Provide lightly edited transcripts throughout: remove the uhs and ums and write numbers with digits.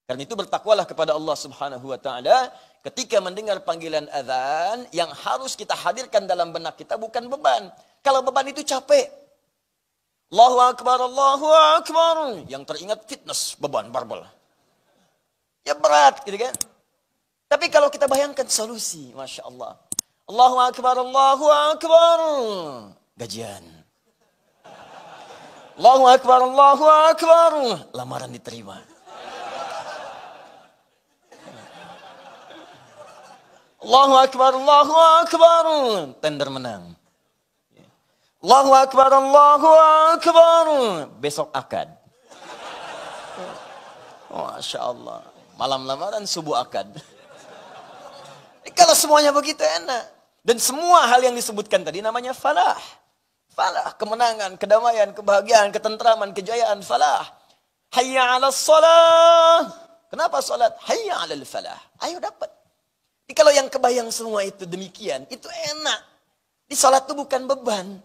Karena itu bertakwalah kepada Allah Subhanahu wa taala ketika mendengar panggilan azan, yang harus kita hadirkan dalam benak kita bukan beban. Kalau beban itu capek. Allahu akbar, Allahu akbar. Yang teringat fitness, beban barbel. Ya berat gitu kan. Tapi kalau kita bayangkan solusi, Masya Allah. Allahu akbar, Allahu akbar. Gajian. Allahu akbar, Allahu akbar. Lamaran diterima. Allahu akbar, Allahu akbar. Tender menang. Allahu akbar, Allahu akbar. Besok akad. Masya Allah. Malam lamaran, subuh akad. Kalau semuanya begitu enak. Dan semua hal yang disebutkan tadi namanya falah. Falah, kemenangan, kedamaian, kebahagiaan, ketentraman, kejayaan, falah. Hayya 'alas shalah. Kenapa salat? Hayya 'alal falah. Ayo dapat. Jadi kalau yang kebayang semua itu demikian, itu enak. Di salat itu bukan beban.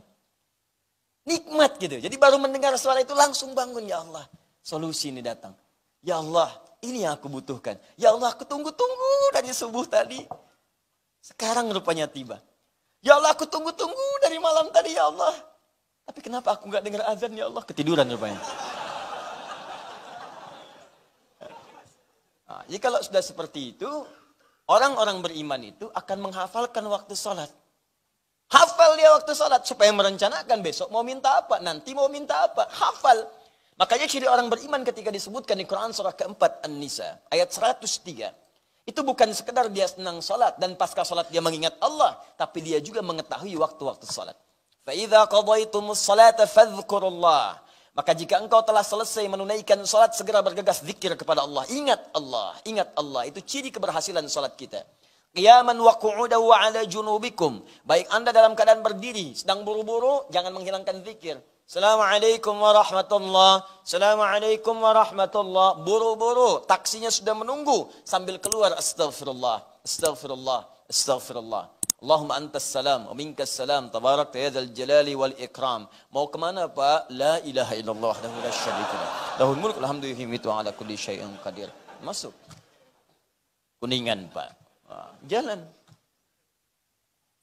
Nikmat gitu. Jadi baru mendengar suara itu langsung bangun. Ya Allah, solusi ini datang. Ya Allah, ini yang aku butuhkan. Ya Allah, aku tunggu-tunggu dari subuh tadi. Sekarang rupanya tiba. Ya Allah, aku tunggu-tunggu dari malam tadi, ya Allah. Tapi kenapa aku nggak dengar azan, ya Allah? Ketiduran rupanya. Nah, jadi kalau sudah seperti itu, orang-orang beriman itu akan menghafalkan waktu sholat. Hafal dia waktu sholat supaya merencanakan besok mau minta apa, nanti mau minta apa. Hafal. Makanya ciri orang beriman ketika disebutkan di Quran surah keempat An-Nisa ayat 103. Itu bukan sekedar dia senang sholat dan pasca sholat dia mengingat Allah, tapi dia juga mengetahui waktu-waktu sholat. فَإِذَا قَضَيْتُمُ الصَّلَاةَ فَاذْكُرُوا اللَّهَ. Maka jika engkau telah selesai menunaikan sholat, segera bergegas zikir kepada Allah. Ingat Allah, ingat Allah. Itu ciri keberhasilan sholat kita. Qiyaman wa qu'udan wa 'ala junubikum. Baik Anda dalam keadaan berdiri, sedang buru-buru, jangan menghilangkan zikir. Assalamualaikum warahmatullah. Assalamualaikum warahmatullah. Buru-buru, taksinya sudah menunggu. Sambil keluar, astaghfirullah, astaghfirullah, astaghfirullah. Allahumma antas salam, wa minkas salam, tabarakta ya dzal jalali wal ikram. Mau kemana Pak? La ilaha illallah, wahdahu la syarika lah. Lahul mulku wal hamdu yuhyi wa ala kulli syai'in qadir. Masuk. Kuningan Pak. Jalan.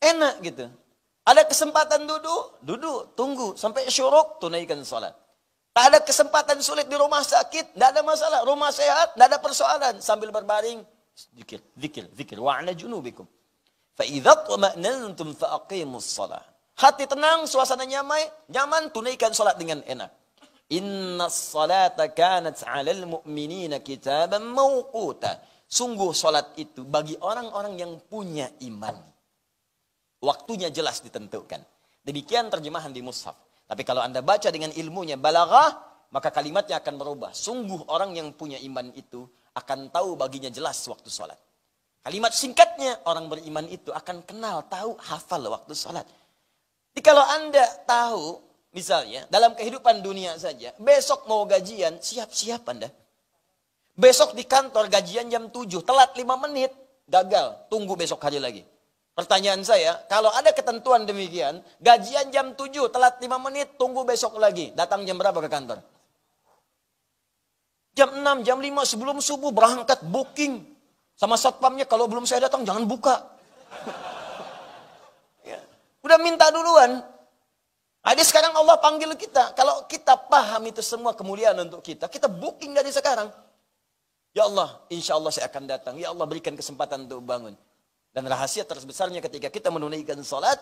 Enak gitu. Ada kesempatan duduk, tunggu. Sampai syuruk, tunaikan salat. Tak ada kesempatan sulit di rumah sakit, tidak ada masalah. Rumah sehat, tidak ada persoalan. Sambil berbaring, zikir, zikir, zikir. Wa 'ala junubikum. فَإِذَا طُمَأْنَنْتُمْ فَأَقِيمُوا الصَّلَاةَ. Hati tenang, suasana nyaman, tunaikan salat dengan enak. Inna salata kanat 'alal mu'minina kitaban mawquta. Sungguh salat itu bagi orang-orang yang punya iman. Waktunya jelas ditentukan. Demikian terjemahan di mushaf. Tapi kalau Anda baca dengan ilmunya balaghah, maka kalimatnya akan berubah. Sungguh orang yang punya iman itu akan tahu baginya jelas waktu salat. Kalimat singkatnya, orang beriman itu akan kenal, tahu, hafal waktu sholat. Jadi kalau Anda tahu, misalnya, dalam kehidupan dunia saja, besok mau gajian, siap-siap Anda. Besok di kantor gajian jam 7, telat 5 menit, gagal, tunggu besok hari lagi. Pertanyaan saya, kalau ada ketentuan demikian, gajian jam 7, telat 5 menit, tunggu besok lagi. Datang jam berapa ke kantor? Jam 6, jam 5 sebelum subuh berangkat, booking. Sama satpamnya, kalau belum saya datang jangan buka. Ya. Udah minta duluan. Jadi sekarang Allah panggil kita. Kalau kita paham itu semua kemuliaan untuk kita, kita booking dari sekarang. Ya Allah, insya Allah saya akan datang. Ya Allah, berikan kesempatan untuk bangun. Dan rahasia terbesarnya ketika kita menunaikan salat,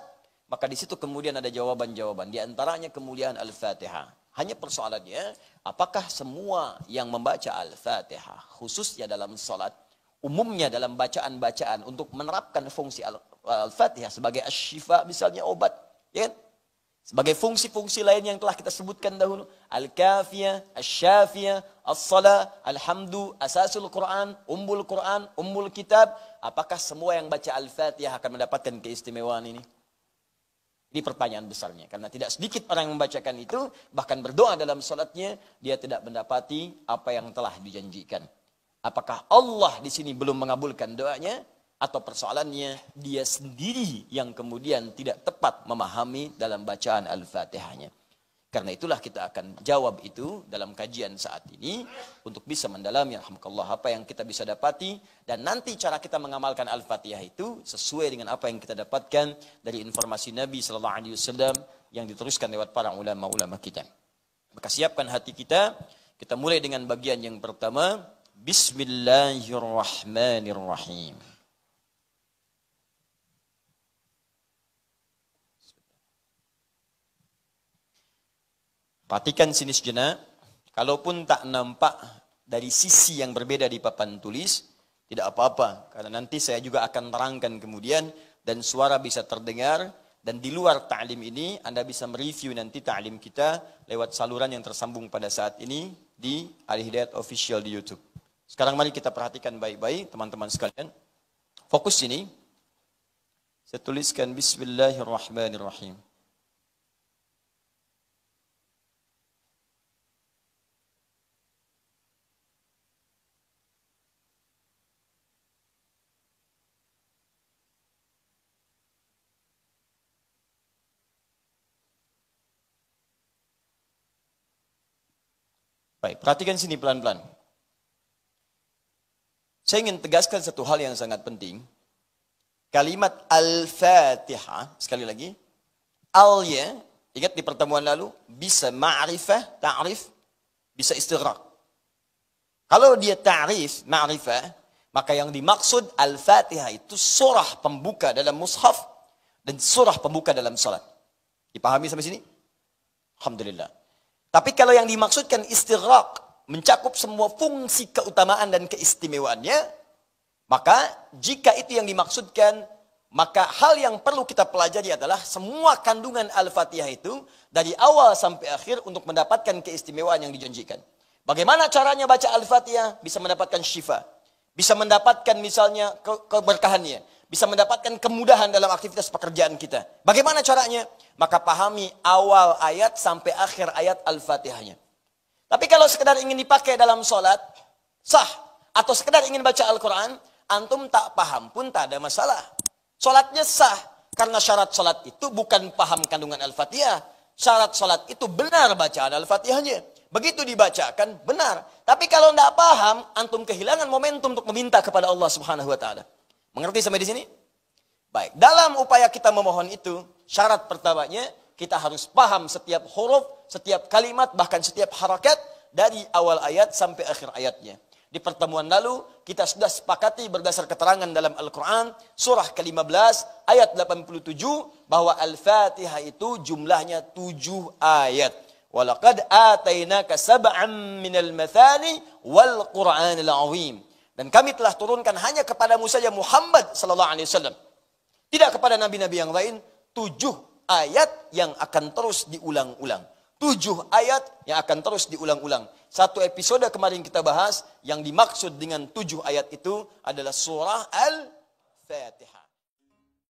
maka di situ kemudian ada jawaban-jawaban. Di antaranya kemuliaan Al-Fatihah. Hanya persoalannya, apakah semua yang membaca Al-Fatihah, khususnya dalam salat, umumnya dalam bacaan-bacaan untuk menerapkan fungsi Al-Fatihah sebagai asy-syifa, misalnya obat, ya kan? Sebagai fungsi-fungsi lain yang telah kita sebutkan dahulu, Al-Kafiyah, Asy-Syafiyah, As-Salah, Alhamdu, Asasul Quran, Ummul Kitab, apakah semua yang baca Al-Fatihah akan mendapatkan keistimewaan ini? Ini pertanyaan besarnya, karena tidak sedikit orang yang membacakan itu, bahkan berdoa dalam salatnya, dia tidak mendapati apa yang telah dijanjikan. Apakah Allah di sini belum mengabulkan doanya, atau persoalannya dia sendiri yang kemudian tidak tepat memahami dalam bacaan Al-Fatihahnya. Karena itulah kita akan jawab itu dalam kajian saat ini untuk bisa mendalami alhamdulillah apa yang kita bisa dapati, dan nanti cara kita mengamalkan Al-Fatihah itu sesuai dengan apa yang kita dapatkan dari informasi Nabi sallallahu alaihi wasallam yang diteruskan lewat para ulama-ulama kita. Maka siapkan hati kita. Kita mulai dengan bagian yang pertama, Bismillahirrahmanirrahim. Perhatikan sini sejenak, kalaupun tak nampak dari sisi yang berbeda di papan tulis, tidak apa-apa, karena nanti saya juga akan terangkan kemudian, dan suara bisa terdengar, dan di luar ta'lim ini, Anda bisa mereview nanti ta'lim kita lewat saluran yang tersambung pada saat ini di Al-Hidayat Official di YouTube. Sekarang mari kita perhatikan baik-baik, teman-teman sekalian. Fokus sini. Saya tuliskan Bismillahirrahmanirrahim. Baik, perhatikan sini pelan-pelan. Saya ingin tegaskan satu hal yang sangat penting. Kalimat Al-Fatihah, sekali lagi. Al-ya, ingat di pertemuan lalu, bisa ma'rifah, ta'rif, bisa istighraq. Kalau dia ta'rif, ma'rifah, maka yang dimaksud Al-Fatihah itu surah pembuka dalam mushaf dan surah pembuka dalam salat. Dipahami sampai sini? Alhamdulillah. Tapi kalau yang dimaksudkan istighraq, mencakup semua fungsi keutamaan dan keistimewaannya, maka jika itu yang dimaksudkan, maka hal yang perlu kita pelajari adalah semua kandungan Al-Fatihah itu dari awal sampai akhir untuk mendapatkan keistimewaan yang dijanjikan. Bagaimana caranya baca Al-Fatihah? Bisa mendapatkan syifa, bisa mendapatkan misalnya keberkahannya, bisa mendapatkan kemudahan dalam aktivitas pekerjaan kita. Bagaimana caranya? Maka pahami awal ayat sampai akhir ayat Al-Fatihahnya. Tapi kalau sekedar ingin dipakai dalam sholat, sah. Atau sekedar ingin baca Al-Quran, antum tak paham pun tak ada masalah. Sholatnya sah. Karena syarat sholat itu bukan paham kandungan Al-Fatihah. Syarat sholat itu benar bacaan Al-Fatihahnya. Begitu dibacakan, benar. Tapi kalau tidak paham, antum kehilangan momentum untuk meminta kepada Allah Subhanahu Wa Taala. Mengerti sampai di sini? Baik, dalam upaya kita memohon itu, syarat pertamanya, kita harus paham setiap huruf, setiap kalimat, bahkan setiap harakat, dari awal ayat sampai akhir ayatnya. Di pertemuan lalu, kita sudah sepakati berdasar keterangan dalam Al-Quran, surah ke-15, ayat 87, bahwa Al-Fatihah itu jumlahnya 7 ayat. وَلَقَدْ آتَيْنَاكَ سَبْعًا مِنَ الْمَثَانِ وَالْقُرْآنِ الْعَظِيمِ. Dan kami telah turunkan hanya kepadamu saja Muhammad sallallahu alaihi wasallam. Tidak kepada nabi-nabi yang lain, 7 ayat yang akan terus diulang-ulang. 7 ayat yang akan terus diulang-ulang. Satu episode kemarin kita bahas, yang dimaksud dengan 7 ayat itu adalah surah Al-Fatihah.